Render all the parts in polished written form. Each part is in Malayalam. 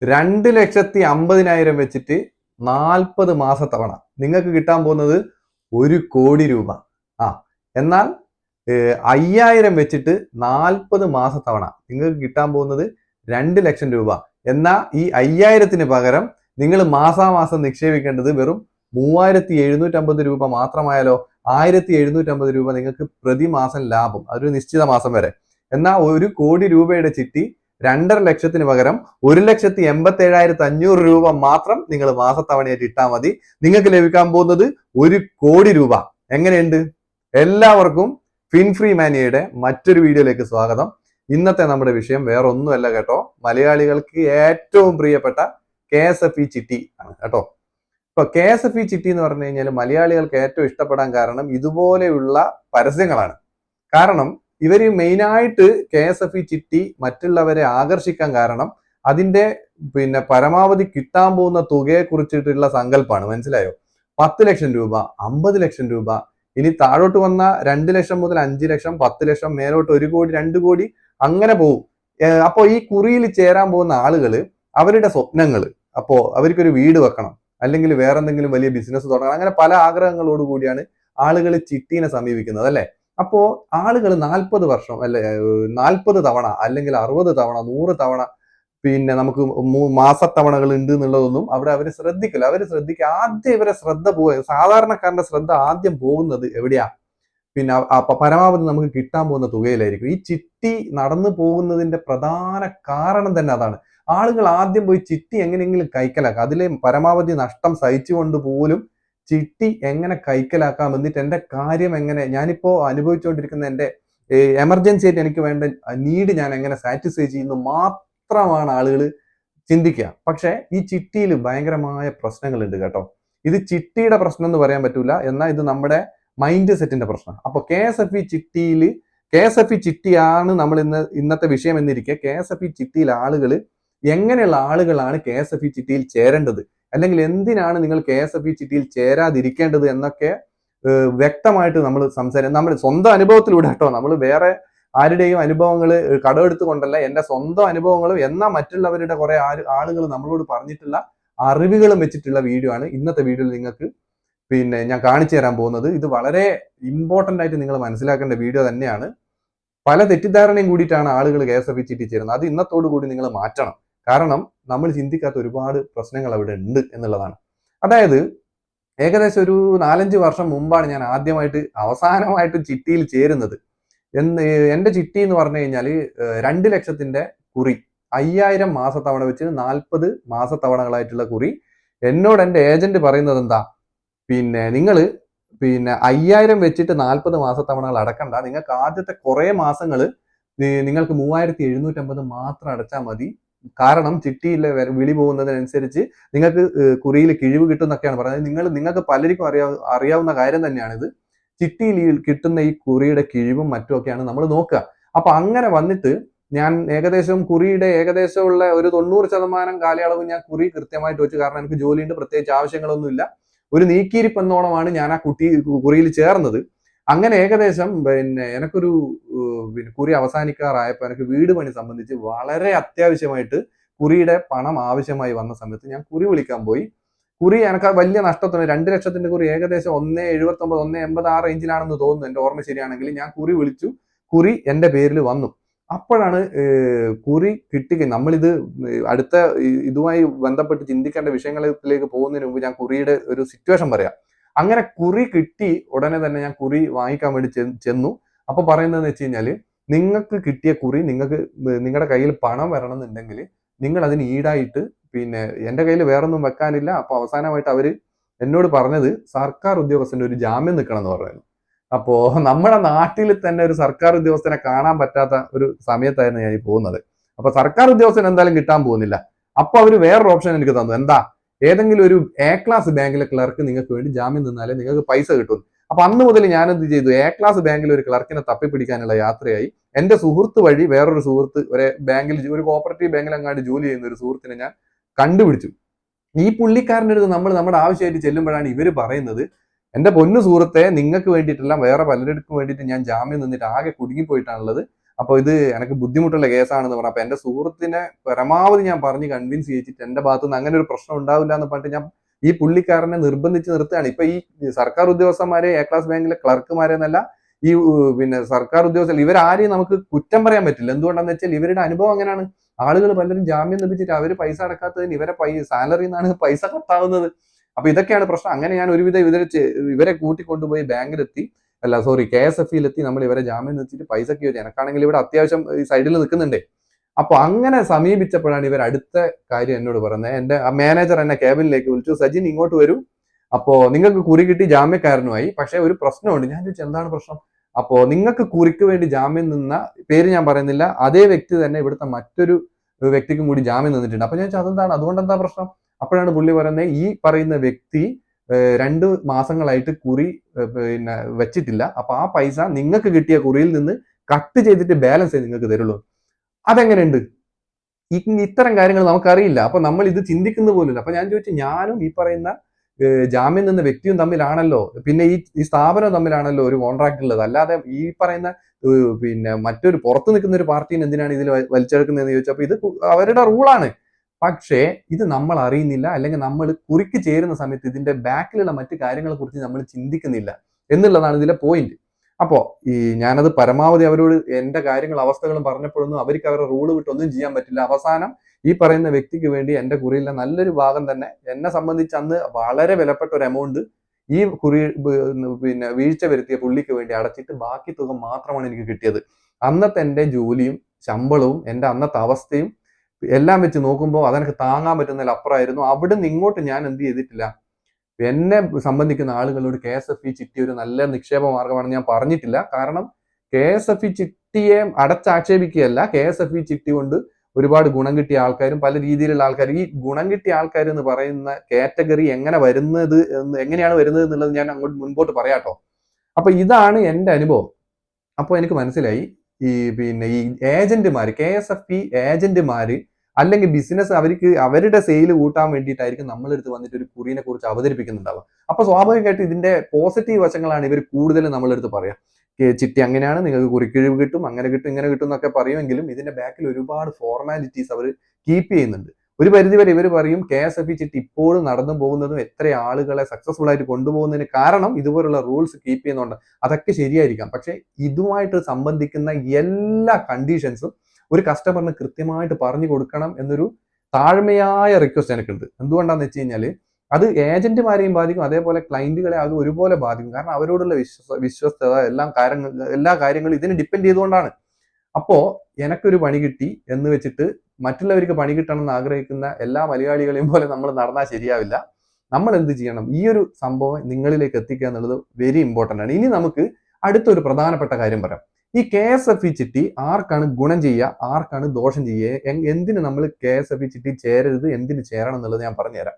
2,50,000 വെച്ചിട്ട് 40 മാസത്തവണ നിങ്ങൾക്ക് കിട്ടാൻ പോകുന്നത് 1,00,00,000 രൂപ. എന്നാൽ 5,000 വെച്ചിട്ട് 40 മാസത്തവണ നിങ്ങൾക്ക് കിട്ടാൻ പോകുന്നത് 2,00,000 രൂപ. എന്നാൽ ഈ 5,000-ന് പകരം നിങ്ങൾ മാസാമാസം നിക്ഷേപിക്കേണ്ടത് വെറും 3,750 രൂപ മാത്രമായാലോ? 1,750 രൂപ നിങ്ങൾക്ക് പ്രതിമാസം ലാഭം, അതൊരു നിശ്ചിത മാസം വരെ. എന്നാൽ 1,00,00,000 രൂപയുടെ ചിട്ടി 2,50,000-ന് പകരം 1,87,500 രൂപ മാത്രം നിങ്ങൾ മാസത്തവണയായിട്ട് ഇട്ടാൽ മതി. നിങ്ങൾക്ക് ലഭിക്കാൻ പോകുന്നത് 1,00,00,000 രൂപ. എങ്ങനെയുണ്ട്? എല്ലാവർക്കും ഫിൻഫ്രീ മാനിയയുടെ മറ്റൊരു വീഡിയോയിലേക്ക് സ്വാഗതം. ഇന്നത്തെ നമ്മുടെ വിഷയം വേറെ ഒന്നുമല്ല കേട്ടോ, മലയാളികൾക്ക് ഏറ്റവും പ്രിയപ്പെട്ട KSFE ചിട്ടി ആണ് കേട്ടോ. ഇപ്പൊ KSFE ചിട്ടി എന്ന് പറഞ്ഞു കഴിഞ്ഞാൽ മലയാളികൾക്ക് ഏറ്റവും ഇഷ്ടപ്പെടാൻ കാരണം ഇതുപോലെയുള്ള പരസ്യങ്ങളാണ്. കാരണം ഇവര് മെയിനായിട്ട് KSFE ചിട്ടി മറ്റുള്ളവരെ ആകർഷിക്കാൻ കാരണം അതിന്റെ പരമാവധി കിട്ടാൻ പോകുന്ന തുകയെ കുറിച്ചിട്ടുള്ള സങ്കല്പമാണ്. മനസ്സിലായോ? 10 ലക്ഷം രൂപ, 50 ലക്ഷം രൂപ, ഇനി താഴോട്ട് വന്ന 2 ലക്ഷം മുതൽ 5 ലക്ഷം, 10 ലക്ഷം, മേലോട്ട് 1 കോടി, 2 കോടി അങ്ങനെ പോകും. അപ്പോ ഈ കുറിയിൽ ചേരാൻ പോകുന്ന ആളുകള് അവരുടെ സ്വപ്നങ്ങള്, അപ്പോ അവർക്കൊരു വീട് വെക്കണം, അല്ലെങ്കിൽ വേറെ എന്തെങ്കിലും വലിയ ബിസിനസ് തുടങ്ങണം, അങ്ങനെ പല ആഗ്രഹങ്ങളോട് കൂടിയാണ് ആളുകൾ ചിട്ടീനെ സമീപിക്കുന്നത് അല്ലെ. അപ്പോ ആളുകൾ 40 വർഷം അല്ലെ 40 തവണ അല്ലെങ്കിൽ 60 തവണ 100 തവണ നമുക്ക് മാസത്തവണകൾ ഉണ്ട് എന്നുള്ളതൊന്നും അവർ ശ്രദ്ധിക്കില്ല. ആദ്യം ഇവരെ ശ്രദ്ധ സാധാരണക്കാരന്റെ ശ്രദ്ധ ആദ്യം പോകുന്നത് എവിടെയാ? പരമാവധി നമുക്ക് കിട്ടാൻ പോകുന്ന തുകയിലായിരിക്കും. ഈ ചിട്ടി നടന്നു പോകുന്നതിന്റെ പ്രധാന കാരണം തന്നെ അതാണ്. ആളുകൾ ആദ്യം പോയി ചിട്ടി എങ്ങനെയെങ്കിലും കൈക്കലാക്കാം, അതിലെ പരമാവധി നഷ്ടം സഹിച്ചുകൊണ്ട് പോലും ചിട്ടി എങ്ങനെ കൈക്കലാക്കാം, എന്നിട്ട് എന്റെ കാര്യം എങ്ങനെ, ഞാനിപ്പോ അനുഭവിച്ചുകൊണ്ടിരിക്കുന്ന എന്റെ എമർജൻസി ആയിട്ട് എനിക്ക് വേണ്ട നീഡ് ഞാൻ എങ്ങനെ സാറ്റിസ്ഫൈ ചെയ്യുന്നു മാത്രമാണ് ആളുകൾ ചിന്തിക്കുക. പക്ഷെ ഈ ചിട്ടിയിൽ ഭയങ്കരമായ പ്രശ്നങ്ങളുണ്ട് കേട്ടോ. ഇത് ചിട്ടിയുടെ പ്രശ്നം എന്ന് പറയാൻ പറ്റൂല, എന്നാൽ ഇത് നമ്മുടെ മൈൻഡ് സെറ്റിന്റെ പ്രശ്നം. അപ്പൊ KSFE ചിട്ടിയാണ് നമ്മൾ ഇന്നത്തെ വിഷയം എന്നിരിക്കെ, KSFE ചിട്ടിയിൽ ആളുകൾ എങ്ങനെയുള്ള ആളുകളാണ് KSFE ചിട്ടിയിൽ ചേരേണ്ടത്, അല്ലെങ്കിൽ എന്തിനാണ് നിങ്ങൾ KSFE ചിട്ടിയിൽ ചേരാതിരിക്കേണ്ടത് എന്നൊക്കെ വ്യക്തമായിട്ട് നമ്മൾ നമ്മുടെ സ്വന്തം അനുഭവത്തിലൂടെ കേട്ടോ. നമ്മൾ വേറെ ആരുടെയും അനുഭവങ്ങൾ കടമെടുത്ത് കൊണ്ടല്ല, എന്റെ സ്വന്തം അനുഭവങ്ങളും എന്നാൽ മറ്റുള്ളവരുടെ കുറെ ആളുകൾ നമ്മളോട് പറഞ്ഞിട്ടുള്ള അറിവുകളും വെച്ചിട്ടുള്ള വീഡിയോ ആണ് ഇന്നത്തെ വീഡിയോയിൽ നിങ്ങൾക്ക് ഞാൻ കാണിച്ചു തരാൻ പോകുന്നത്. ഇത് വളരെ ഇമ്പോർട്ടന്റ് ആയിട്ട് നിങ്ങൾ മനസ്സിലാക്കേണ്ട വീഡിയോ തന്നെയാണ്. പല തെറ്റിദ്ധാരണയും കൂടിയിട്ടാണ് ആളുകൾ KSFE ചിട്ടി ചേരുന്നത്. അത് ഇന്നത്തോടു കൂടി നിങ്ങൾ മാറ്റണം. കാരണം നമ്മൾ ചിന്തിക്കാത്ത ഒരുപാട് പ്രശ്നങ്ങൾ അവിടെ ഉണ്ട് എന്നുള്ളതാണ്. അതായത് ഏകദേശം ഒരു 4-5 വർഷം മുമ്പാണ് ഞാൻ അവസാനമായിട്ട് ചിട്ടിയിൽ ചേരുന്നത്. എന്റെ ചിട്ടി എന്ന് പറഞ്ഞു കഴിഞ്ഞാൽ 2 ലക്ഷത്തിന്റെ കുറി, 5,000 മാസത്തവണ വെച്ച് 40 മാസത്തവണകളായിട്ടുള്ള കുറി. എന്നോട് എന്റെ ഏജന്റ് പറയുന്നത് എന്താ, നിങ്ങൾ 5,000 വെച്ചിട്ട് 40 മാസത്തവണകൾ അടക്കണ്ട, നിങ്ങൾക്ക് ആദ്യത്തെ കുറെ മാസങ്ങൾ നിങ്ങൾക്ക് 3,750 മാത്രം അടച്ചാൽ മതി. കാരണം ചിട്ടിയിലെ വിളി പോകുന്നതിനനുസരിച്ച് നിങ്ങൾക്ക് കുറിയിൽ കിഴിവ് കിട്ടും എന്നൊക്കെയാണ് പറയുന്നത്. നിങ്ങൾക്ക് പലർക്കും അറിയാവുന്ന കാര്യം തന്നെയാണ് ഇത്. ചിട്ടിയിൽ കിട്ടുന്ന ഈ കുറിയുടെ കിഴിവും മറ്റുമൊക്കെയാണ് നമ്മൾ നോക്കുക. അപ്പൊ അങ്ങനെ വന്നിട്ട് ഞാൻ കുറിയുടെ ഏകദേശമുള്ള ഒരു 90% കാലയളവ് ഞാൻ കുറി കൃത്യമായിട്ട് വെച്ചു. കാരണം എനിക്ക് ജോലിയുണ്ട്, പ്രത്യേകിച്ച് ആവശ്യങ്ങളൊന്നുമില്ല. ഒരു നീക്കിയിരിപ്പെന്നോണമാണ് ഞാൻ ആ കുറിയിൽ ചേർന്നത്. അങ്ങനെ ഏകദേശം എനിക്കൊരു കുറി അവസാനിക്കാറായപ്പോൾ എനിക്ക് വീട് പണി സംബന്ധിച്ച് വളരെ അത്യാവശ്യമായിട്ട് കുറിയുടെ പണം ആവശ്യമായി വന്ന സമയത്ത് ഞാൻ കുറി വിളിക്കാൻ പോയി. കുറി എനിക്ക് വലിയ നഷ്ടത്തിന് 2 ലക്ഷത്തിന്റെ കുറി ഏകദേശം 1,79, 1,86 റേഞ്ചിലാണെന്ന് തോന്നുന്നു, എന്റെ ഓർമ്മ ശരിയാണെങ്കിൽ. ഞാൻ കുറി വിളിച്ചു, കുറി എന്റെ പേരിൽ വന്നു. അപ്പോഴാണ് കുറി നമ്മളിത് അടുത്ത ഇതുമായി ബന്ധപ്പെട്ട് ചിന്തിക്കേണ്ട വിഷയങ്ങളിലേക്ക് പോകുന്നതിന് മുമ്പ് ഞാൻ കുറിയുടെ ഒരു സിറ്റുവേഷൻ പറയാം. അങ്ങനെ കുറി കിട്ടി ഉടനെ തന്നെ ഞാൻ കുറി വാങ്ങിക്കാൻ വേണ്ടി ചെന്നു. അപ്പൊ പറയുന്നതെന്ന് വെച്ച് കഴിഞ്ഞാല്, നിങ്ങൾക്ക് കിട്ടിയ കുറി നിങ്ങളുടെ കയ്യിൽ പണം വരണം എന്നുണ്ടെങ്കിൽ നിങ്ങൾ അതിന് ഈടായിട്ട് എന്റെ കയ്യിൽ വേറൊന്നും വെക്കാനില്ല. അപ്പൊ അവസാനമായിട്ട് അവര് എന്നോട് പറഞ്ഞത് സർക്കാർ ഉദ്യോഗസ്ഥന്റെ ഒരു ജാമ്യം നിൽക്കണം എന്ന് പറയുന്നു. അപ്പോ നമ്മുടെ നാട്ടിൽ തന്നെ ഒരു സർക്കാർ ഉദ്യോഗസ്ഥനെ കാണാൻ പറ്റാത്ത ഒരു സമയത്തായിരുന്നു ഞാൻ പോകുന്നത്. അപ്പൊ സർക്കാർ ഉദ്യോഗസ്ഥൻ എന്തായാലും കിട്ടാൻ പോകുന്നില്ല. അപ്പൊ അവര് വേറൊരു ഓപ്ഷൻ എനിക്ക് തന്നു. എന്താ, ഏതെങ്കിലും ഒരു ക്ലാസ് ബാങ്കിലെ ക്ലർക്ക് നിങ്ങൾക്ക് വേണ്ടി ജാമ്യം നിന്നാലേ നിങ്ങൾക്ക് പൈസ കിട്ടും. അപ്പൊ അന്ന് മുതൽ ഞാൻ എന്ത് ചെയ്തു, ക്ലാസ് ബാങ്കിൽ ഒരു ക്ലർക്കിനെ തപ്പിപ്പിടിക്കാനുള്ള യാത്രയായി. എന്റെ സുഹൃത്ത് വഴി വേറൊരു സുഹൃത്ത് ഒരു കോപ്പറേറ്റീവ് ബാങ്കിൽ അങ്ങാണ്ട് ജോലി ചെയ്യുന്ന ഒരു സുഹൃത്തിനെ ഞാൻ കണ്ടുപിടിച്ചു. ഈ പുള്ളിക്കാരൻ്റെ അടുത്ത് നമ്മുടെ ആവശ്യമായിട്ട് ചെല്ലുമ്പോഴാണ് ഇവര് പറയുന്നത്, എന്റെ പൊന്നു സുഹൃത്തെ, നിങ്ങൾക്ക് വേണ്ടിയിട്ടല്ല വേറെ പലർക്കും വേണ്ടിയിട്ട് ഞാൻ ജാമ്യം നിന്നിട്ട് ആകെ കുടുങ്ങിപ്പോയിട്ടാണുള്ളത്. അപ്പോൾ ഇത് എനിക്ക് ബുദ്ധിമുട്ടുള്ള കേസാണെന്ന് പറഞ്ഞു. അപ്പൊ എന്റെ സുഹൃത്തിനെ പരമാവധി ഞാൻ പറഞ്ഞ് കൺവിൻസ് ചെയ്യിച്ചിട്ട് എന്റെ ഭാഗത്തുനിന്ന് അങ്ങനെ ഒരു പ്രശ്നം ഉണ്ടാവില്ല എന്ന് പറഞ്ഞിട്ട് ഞാൻ ഈ പുള്ളിക്കാരനെ നിർബന്ധിച്ച് നിർത്തുകയാണ്. ഇപ്പൊ ഈ സർക്കാർ ഉദ്യോഗസ്ഥന്മാരെ, എ ക്ലാസ് ബാങ്കിലെ ക്ലർക്കുമാരെ എന്നല്ല, ഈ പിന്നെ സർക്കാർ ഉദ്യോഗസ്ഥർ, ഇവരാരെയും നമുക്ക് കുറ്റം പറയാൻ പറ്റില്ല. എന്തുകൊണ്ടാന്ന് വെച്ചാൽ ഇവരുടെ അനുഭവം അങ്ങനെയാണ്. ആളുകൾ പലരും ജാമ്യം ലഭിച്ചിട്ട് അവര് പൈസ അടക്കാത്തതിന് ഇവരെ സാലറിയിൽ നിന്നാണ് പൈസ കട്ടാവുന്നത്. അപ്പൊ ഇതൊക്കെയാണ് പ്രശ്നം. അങ്ങനെ ഞാൻ ഒരുവിധം ഇവരെ കൂട്ടിക്കൊണ്ടുപോയി ബാങ്കിലെത്തി, അല്ല സോറി KSFE-യിലെത്തി നമ്മൾ ഇവരെ ജാമ്യം നിർത്തിയിട്ട് പൈസക്ക് ചോദിച്ചു. എനക്കാണെങ്കിൽ ഇവിടെ അത്യാവശ്യം ഈ സൈഡിൽ നിൽക്കുന്നുണ്ടേ. അപ്പൊ അങ്ങനെ സമീപിച്ചപ്പോഴാണ് ഇവർ അടുത്ത കാര്യം എന്നോട് പറയുന്നത്. എന്റെ മാനേജർ എന്നെ ക്യാബിനിലേക്ക് വിളിച്ചു, സജിൻ ഇങ്ങോട്ട് വരൂ, അപ്പോ നിങ്ങൾക്ക് കുറി കിട്ടി, ജാമ്യക്കാരനുമായി. പക്ഷെ ഒരു പ്രശ്നമുണ്ട്. ഞാൻ ചോദിച്ചു എന്താണ് പ്രശ്നം? അപ്പോ നിങ്ങൾക്ക് കുറിക്ക് വേണ്ടി ജാമ്യം നിന്ന, പേര് ഞാൻ പറയുന്നില്ല, അതേ വ്യക്തി തന്നെ ഇവിടുത്തെ മറ്റൊരു വ്യക്തിക്കും കൂടി ജാമ്യം നിന്നിട്ടുണ്ട്. അപ്പൊ ഞാൻ ചോദിച്ചു അതെന്താണ്, അതുകൊണ്ട് എന്താ പ്രശ്നം? അപ്പോഴാണ് പുള്ളി പറയുന്നത്, ഈ പറയുന്ന വ്യക്തി 2 മാസങ്ങളായിട്ട് കുറി പിന്നെ വെച്ചിട്ടില്ല. അപ്പൊ ആ പൈസ നിങ്ങൾക്ക് കിട്ടിയ കുറിയിൽ നിന്ന് കട്ട് ചെയ്തിട്ട് ബാലൻസ് നിങ്ങൾക്ക് തരുള്ളൂ. അതെങ്ങനെയുണ്ട്? ഇത്തരം കാര്യങ്ങൾ നമുക്കറിയില്ല. അപ്പൊ നമ്മൾ ഇത് ചിന്തിക്കുന്ന പോലുമില്ല. അപ്പൊ ഞാൻ ചോദിച്ചു, ഞാനും ഈ പറയുന്ന ജാമ്യം നിന്ന വ്യക്തിയും തമ്മിലാണല്ലോ, പിന്നെ ഈ സ്ഥാപനം തമ്മിലാണല്ലോ ഒരു കോൺട്രാക്ട് ഉള്ളത്. അല്ലാതെ ഈ പറയുന്ന പിന്നെ മറ്റൊരു പുറത്ത് നിൽക്കുന്ന ഒരു പാർട്ടീനെ എന്തിനാണ് ഇതിൽ വലിച്ചെടുക്കുന്നതെന്ന് ചോദിച്ചപ്പോൾ ഇത് അവരുടെ റൂളാണ്. പക്ഷേ ഇത് നമ്മൾ അറിയുന്നില്ല, അല്ലെങ്കിൽ നമ്മൾ കുറിക്ക് ചേരുന്ന സമയത്ത് ഇതിന്റെ ബാക്കിലുള്ള മറ്റു കാര്യങ്ങളെ കുറിച്ച് നമ്മൾ ചിന്തിക്കുന്നില്ല എന്നുള്ളതാണ് ഇതിലെ പോയിന്റ്. അപ്പോ ഞാനത് പരമാവധി അവരോട് എന്റെ കാര്യങ്ങൾ, അവസ്ഥകളും പറഞ്ഞപ്പോഴൊന്നും അവർക്ക് അവരുടെ റൂള് വിട്ടൊന്നും ചെയ്യാൻ പറ്റില്ല. അവസാനം ഈ പറയുന്ന വ്യക്തിക്ക് വേണ്ടി എന്റെ കുറിയിലെ നല്ലൊരു ഭാഗം തന്നെ എന്നെ സംബന്ധിച്ച് അന്ന് വളരെ വിലപ്പെട്ട ഒരു എമൗണ്ട് ഈ കുറി പിന്നെ വീഴ്ച വരുത്തിയ പുള്ളിക്ക് വേണ്ടി അടച്ചിട്ട് ബാക്കി തുക മാത്രമാണ് എനിക്ക് കിട്ടിയത്. അന്നത്തെ എന്റെ ജോലിയും ശമ്പളവും എന്റെ അന്നത്തെ അവസ്ഥയും എല്ലാം വെച്ച് നോക്കുമ്പോൾ അതെനിക്ക് താങ്ങാൻ പറ്റുന്നതിൽ അപ്പുറമായിരുന്നു. അവിടെ നിന്ന് ഇങ്ങോട്ട് ഞാൻ എന്ത് ചെയ്തിട്ടില്ല, എന്നെ സംബന്ധിക്കുന്ന ആളുകളോട് KSFE ചിട്ടി ഒരു നല്ല നിക്ഷേപ മാർഗമാണെന്ന് ഞാൻ പറഞ്ഞിട്ടില്ല. കാരണം KSFE ചിട്ടിയെ അടച്ചാക്ഷേപിക്കുകയല്ല, KSFE ചിട്ടി കൊണ്ട് ഒരുപാട് ഗുണം കിട്ടിയ ആൾക്കാരും പല രീതിയിലുള്ള ആൾക്കാരും, ഈ ഗുണം കിട്ടിയ ആൾക്കാർ എന്ന് പറയുന്ന കാറ്റഗറി എങ്ങനെയാണ് വരുന്നത് എന്നുള്ളത് ഞാൻ അങ്ങോട്ട് മുൻപോട്ട് പറയാട്ടോ. അപ്പൊ ഇതാണ് എന്റെ അനുഭവം. അപ്പോൾ എനിക്ക് മനസ്സിലായി, പിന്നെ ഈ ഏജന്റുമാര്, KSFE ഏജന്റുമാര് അല്ലെങ്കിൽ ബിസിനസ് അവർക്ക് അവരുടെ സെയിൽ കൂട്ടാൻ വേണ്ടിയിട്ടായിരിക്കും നമ്മളെടുത്ത് വന്നിട്ട് ഒരു കുറിനെ കുറിച്ച് അവതരിപ്പിക്കുന്നുണ്ടാവുക. അപ്പൊ സ്വാഭാവികമായിട്ട് ഇതിന്റെ പോസിറ്റീവ് വശങ്ങളാണ് ഇവർ കൂടുതൽ നമ്മളെടുത്ത് പറയാം. ചിട്ടി അങ്ങനെയാണ്, നിങ്ങൾക്ക് കുറിക്കിഴിവ് കിട്ടും, അങ്ങനെ കിട്ടും, ഇങ്ങനെ കിട്ടും എന്നൊക്കെ പറയുമെങ്കിലും ഇതിന്റെ ബാക്കിൽ ഒരുപാട് ഫോർമാലിറ്റീസ് അവർ കീപ്പ് ചെയ്യുന്നുണ്ട്. ഒരു പരിധിവരെ ഇവർ പറയും KSFE ചിട്ടി ഇപ്പോഴും നടന്നു പോകുന്നതും എത്ര ആളുകളെ സക്സസ്ഫുൾ ആയിട്ട് കൊണ്ടുപോകുന്നതിന് കാരണം ഇതുപോലുള്ള റൂൾസ് കീപ്പ് ചെയ്യുന്നുണ്ട്. അതൊക്കെ ശരിയായിരിക്കാം. പക്ഷെ ഇതുമായിട്ട് സംബന്ധിക്കുന്ന എല്ലാ കണ്ടീഷൻസും ഒരു കസ്റ്റമറിന് കൃത്യമായിട്ട് പറഞ്ഞു കൊടുക്കണം എന്നൊരു താഴ്മയായ റിക്വസ്റ്റ് എനിക്കുണ്ട്. എന്തുകൊണ്ടാന്ന് വെച്ച് കഴിഞ്ഞാൽ അത് ഏജന്റുമാരെയും ബാധിക്കും, അതേപോലെ ക്ലയന്റുകളെ അത് ഒരുപോലെ ബാധിക്കും. കാരണം അവരോടുള്ള വിശ്വസ്തത എല്ലാ കാര്യങ്ങളും ഇതിന് ഡിപ്പെൻഡ് ചെയ്തുകൊണ്ടാണ്. അപ്പോ എനക്കൊരു പണി കിട്ടി എന്ന് വെച്ചിട്ട് മറ്റുള്ളവർക്ക് പണി കിട്ടണം എന്ന് ആഗ്രഹിക്കുന്ന എല്ലാ മലയാളികളെയും പോലെ നമ്മൾ നടന്നാൽ ശരിയാവില്ല. നമ്മൾ എന്ത് ചെയ്യണം, ഈ ഒരു സംഭവം നിങ്ങളിലേക്ക് എത്തിക്കുക എന്നുള്ളത് വെരി ഇമ്പോർട്ടന്റ് ആണ്. ഇനി നമുക്ക് അടുത്തൊരു പ്രധാനപ്പെട്ട കാര്യം പറയാം. ഈ KSFE ചിട്ടി ആർക്കാണ് ഗുണം ചെയ്യുക, ആർക്കാണ് ദോഷം ചെയ്യുക, എന്തിന് നമ്മൾ KSFE ചിട്ടി ചേരരുത്, എന്തിന് ചേരണം എന്നുള്ളത് ഞാൻ പറഞ്ഞുതരാം.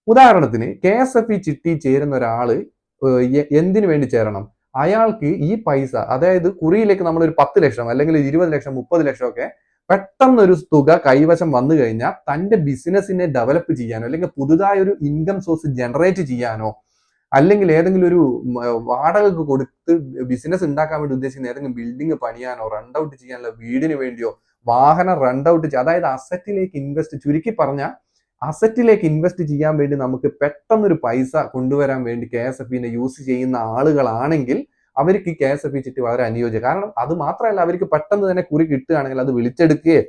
ഉദാഹരണത്തിന് KSFE ചിട്ടി ചേരുന്ന ഒരാള് എന്തിനു വേണ്ടി ചേരണം? അയാൾക്ക് ഈ പൈസ, അതായത് കുറിയിലേക്ക് നമ്മൾ ഒരു 10 ലക്ഷം അല്ലെങ്കിൽ 20 ലക്ഷം 30 ലക്ഷം ഒക്കെ പെട്ടെന്നൊരു തുക കൈവശം വന്നു കഴിഞ്ഞാൽ തന്റെ ബിസിനസിനെ ഡെവലപ്പ് ചെയ്യാനോ, അല്ലെങ്കിൽ പുതുതായ ഒരു ഇൻകം സോഴ്സ് ജനറേറ്റ് ചെയ്യാനോ, അല്ലെങ്കിൽ ഏതെങ്കിലും ഒരു വാടകയ്ക്ക് കൊടുത്ത് ബിസിനസ് ഉണ്ടാക്കാൻ വേണ്ടി ഉദ്ദേശിക്കുന്ന ഏതെങ്കിലും ബിൽഡിംഗ് പണിയാനോ, റണ്ട് ഔട്ട് ചെയ്യാനുള്ള വീടിന് വേണ്ടിയോ, വാഹനം റണ്ട് ഔട്ട് ചെയ്യുക, അതായത് അസറ്റിലേക്ക് ഇൻവെസ്റ്റ്, ചുരുക്കി പറഞ്ഞാൽ അസറ്റിലേക്ക് ഇൻവെസ്റ്റ് ചെയ്യാൻ വേണ്ടി നമുക്ക് പെട്ടെന്നൊരു പൈസ കൊണ്ടുവരാൻ വേണ്ടി KSFE യൂസ് ചെയ്യുന്ന ആളുകളാണെങ്കിൽ അവർക്ക് ഈ KSFE ചിട്ടി വളരെ അനുയോജ്യം. കാരണം അത് മാത്രമല്ല, അവർക്ക് പെട്ടെന്ന് തന്നെ കുറി കിട്ടുകയാണെങ്കിൽ അത് വിളിച്ചെടുക്കുകയോ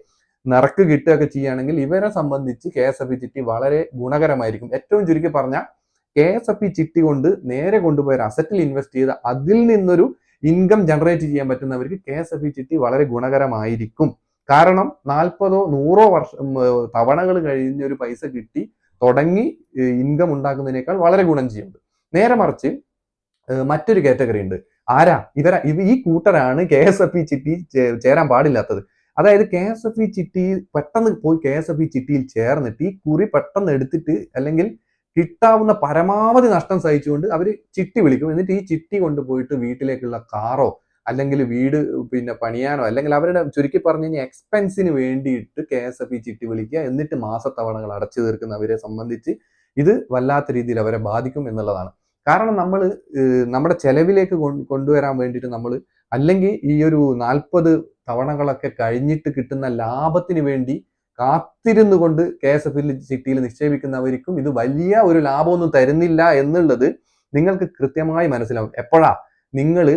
നിറക്ക് കിട്ടുകയൊക്കെ ചെയ്യുകയാണെങ്കിൽ ഇവരെ സംബന്ധിച്ച് KSFE ചിട്ടി വളരെ ഗുണകരമായിരിക്കും. ഏറ്റവും ചുരുക്കി പറഞ്ഞാൽ KSFE ചിട്ടി കൊണ്ട് നേരെ കൊണ്ടുപോയ അസറ്റിൽ ഇൻവെസ്റ്റ് ചെയ്ത് അതിൽ നിന്നൊരു ഇൻകം ജനറേറ്റ് ചെയ്യാൻ പറ്റുന്നവർക്ക് KSFE ചിട്ടി വളരെ ഗുണകരമായിരിക്കും. കാരണം 40 100 വർഷം തവണകൾ കഴിഞ്ഞ ഒരു പൈസ കിട്ടി തുടങ്ങി ഇൻകം ഉണ്ടാക്കുന്നതിനേക്കാൾ വളരെ ഗുണം ചെയ്യുന്നുണ്ട്. നേരെ മറിച്ച് മറ്റൊരു കാറ്റഗറി ഉണ്ട്. ആരാ? ഈ കൂട്ടരാണ് KSFE ചിട്ടി ചേരാൻ പാടില്ലാത്തത്. അതായത് KSFE ചിട്ടി പെട്ടെന്ന് പോയി KSFE ചിട്ടിയിൽ ചേർന്നിട്ട് ഈ കുറി പെട്ടെന്ന് എടുത്തിട്ട്, അല്ലെങ്കിൽ കിട്ടാവുന്ന പരമാവധി നഷ്ടം സഹിച്ചുകൊണ്ട് അവർ ചിട്ടി വിളിക്കും. എന്നിട്ട് ഈ ചിട്ടി കൊണ്ടുപോയിട്ട് വീട്ടിലേക്കുള്ള കാറോ അല്ലെങ്കിൽ വീട് പിന്നെ പണിയാനോ, അല്ലെങ്കിൽ അവരുടെ ചുരുക്കി പറഞ്ഞു കഴിഞ്ഞാൽ എക്സ്പെൻസിന് വേണ്ടിയിട്ട് KSFE ചിട്ടി വിളിക്കുക, എന്നിട്ട് മാസത്തവണകൾ അടച്ചു തീർക്കുന്നവരെ സംബന്ധിച്ച് ഇത് വല്ലാത്ത രീതിയിൽ അവരെ ബാധിക്കും എന്നുള്ളതാണ്. കാരണം നമ്മൾ നമ്മുടെ ചെലവിലേക്ക് കൊണ്ടുവരാൻ വേണ്ടിയിട്ട് നമ്മൾ അല്ലെങ്കിൽ ഈ ഒരു 40 തവണകളൊക്കെ കഴിഞ്ഞിട്ട് കിട്ടുന്ന ലാഭത്തിന് വേണ്ടി കാത്തിരുന്നു കൊണ്ട് KSF ചിട്ടിയിൽ നിക്ഷേപിക്കുന്നവർക്കും ഇത് വലിയ ഒരു ലാഭമൊന്നും തരുന്നില്ല എന്നുള്ളത് നിങ്ങൾക്ക് കൃത്യമായി മനസ്സിലാവും. എപ്പോഴാ നിങ്ങൾ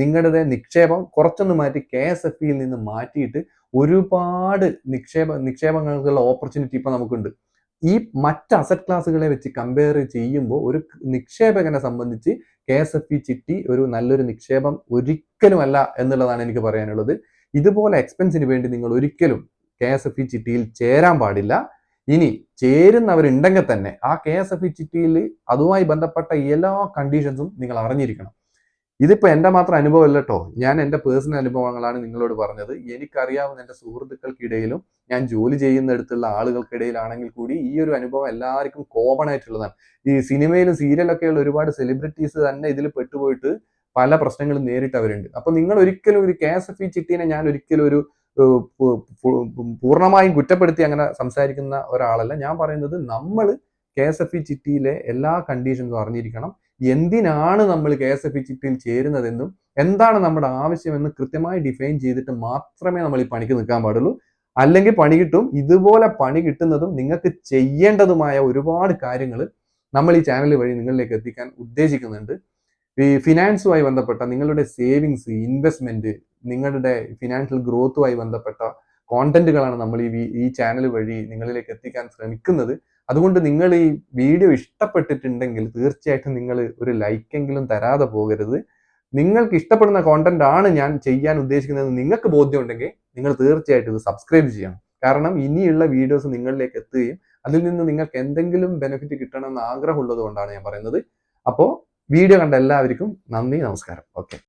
നിങ്ങളുടെ നിക്ഷേപം കുറച്ചൊന്ന് മാറ്റി KSF നിന്ന് മാറ്റിയിട്ട് ഒരുപാട് നിക്ഷേപങ്ങൾക്കുള്ള ഓപ്പർച്യൂണിറ്റി ഇപ്പൊ നമുക്കുണ്ട്. ഈ മറ്റ് അസറ്റ് ക്ലാസ്സുകളെ വെച്ച് കമ്പയർ ചെയ്യുമ്പോൾ ഒരു നിക്ഷേപകനെ സംബന്ധിച്ച് KSF ചിട്ടി ഒരു നല്ലൊരു നിക്ഷേപം ഒരിക്കലുമല്ല എന്നുള്ളതാണ് എനിക്ക് പറയാനുള്ളത്. ഇതുപോലെ എക്സ്പെൻസിന് വേണ്ടി നിങ്ങൾ ഒരിക്കലും KSF ചിട്ടിയിൽ ചേരാൻ പാടില്ല. ഇനി ചേരുന്നവരുണ്ടെങ്കിൽ തന്നെ ആ KSF ചിട്ടിയിൽ അതുമായി ബന്ധപ്പെട്ട എല്ലാ കണ്ടീഷൻസും നിങ്ങൾ അറിഞ്ഞിരിക്കണം. ഇതിപ്പോ എന്റെ മാത്രം അനുഭവമല്ല കേട്ടോ, ഞാൻ എന്റെ പേഴ്സണൽ അനുഭവങ്ങളാണ് നിങ്ങളോട് പറഞ്ഞത്. എനിക്കറിയാവുന്ന എന്റെ സുഹൃത്തുക്കൾക്കിടയിലും ഞാൻ ജോലി ചെയ്യുന്നിടത്തുള്ള ആളുകൾക്കിടയിലാണെങ്കിൽ കൂടി ഈ ഒരു അനുഭവം എല്ലാവർക്കും കോമൺ ആയിട്ടുള്ളതാണ്. ഈ സിനിമയിലും സീരിയലൊക്കെയുള്ള ഒരുപാട് സെലിബ്രിറ്റീസ് തന്നെ ഇതിൽ പെട്ടുപോയിട്ട് പല പ്രശ്നങ്ങളും നേരിട്ടവരുണ്ട്. അപ്പൊ നിങ്ങൾ ഒരിക്കലും ഒരു KSF ചിട്ടീനെ ഞാൻ ഒരിക്കലും ഒരു പൂർണ്ണമായും കുറ്റപ്പെടുത്തി അങ്ങനെ സംസാരിക്കുന്ന ഒരാളല്ല. ഞാൻ പറയുന്നത് നമ്മൾ KSF ചിട്ടിയിലെ എല്ലാ കണ്ടീഷൻസും അറിഞ്ഞിരിക്കണം. എന്തിനാണ് നമ്മൾ KSF ചിട്ടിയിൽ ചേരുന്നതെന്നും എന്താണ് നമ്മുടെ ആവശ്യമെന്ന് കൃത്യമായി ഡിഫൈൻ ചെയ്തിട്ട് മാത്രമേ നമ്മൾ ഈ പണിക്ക് നിൽക്കാൻ പാടുള്ളൂ. അല്ലെങ്കിൽ പണി കിട്ടും. ഇതുപോലെ പണി കിട്ടുന്നതും നിങ്ങൾക്ക് ചെയ്യേണ്ടതുമായ ഒരുപാട് കാര്യങ്ങൾ നമ്മൾ ഈ ചാനൽ വഴി നിങ്ങളിലേക്ക് എത്തിക്കാൻ ഉദ്ദേശിക്കുന്നുണ്ട്. ഈ ഫിനാൻസുമായി ബന്ധപ്പെട്ട നിങ്ങളുടെ സേവിങ്സ്, ഇൻവെസ്റ്റ്മെന്റ്, നിങ്ങളുടെ ഫിനാൻഷ്യൽ ഗ്രോത്തുമായി ബന്ധപ്പെട്ട കോണ്ടന്റുകളാണ് നമ്മൾ ഈ ചാനൽ വഴി നിങ്ങളിലേക്ക് എത്തിക്കാൻ ശ്രമിക്കുന്നത്. അതുകൊണ്ട് നിങ്ങൾ ഈ വീഡിയോ ഇഷ്ടപ്പെട്ടിട്ടുണ്ടെങ്കിൽ തീർച്ചയായിട്ടും നിങ്ങൾ ഒരു ലൈക്കെങ്കിലും തരാതെ പോകരുത്. നിങ്ങൾക്ക് ഇഷ്ടപ്പെടുന്ന കോണ്ടന്റ് ആണ് ഞാൻ ചെയ്യാൻ ഉദ്ദേശിക്കുന്നത് നിങ്ങൾക്ക് ബോധ്യമുണ്ടെങ്കിൽ നിങ്ങൾ തീർച്ചയായിട്ടും ഇത് സബ്സ്ക്രൈബ് ചെയ്യണം. കാരണം ഇനിയുള്ള വീഡിയോസ് നിങ്ങളിലേക്ക് എത്തുകയും അതിൽ നിന്ന് നിങ്ങൾക്ക് എന്തെങ്കിലും ബെനിഫിറ്റ് കിട്ടണമെന്ന് ആഗ്രഹമുള്ളത് കൊണ്ടാണ് ഞാൻ പറയുന്നത്. അപ്പോൾ വീഡിയോ കണ്ട എല്ലാവർക്കും നന്ദി, നമസ്കാരം. ഓക്കെ.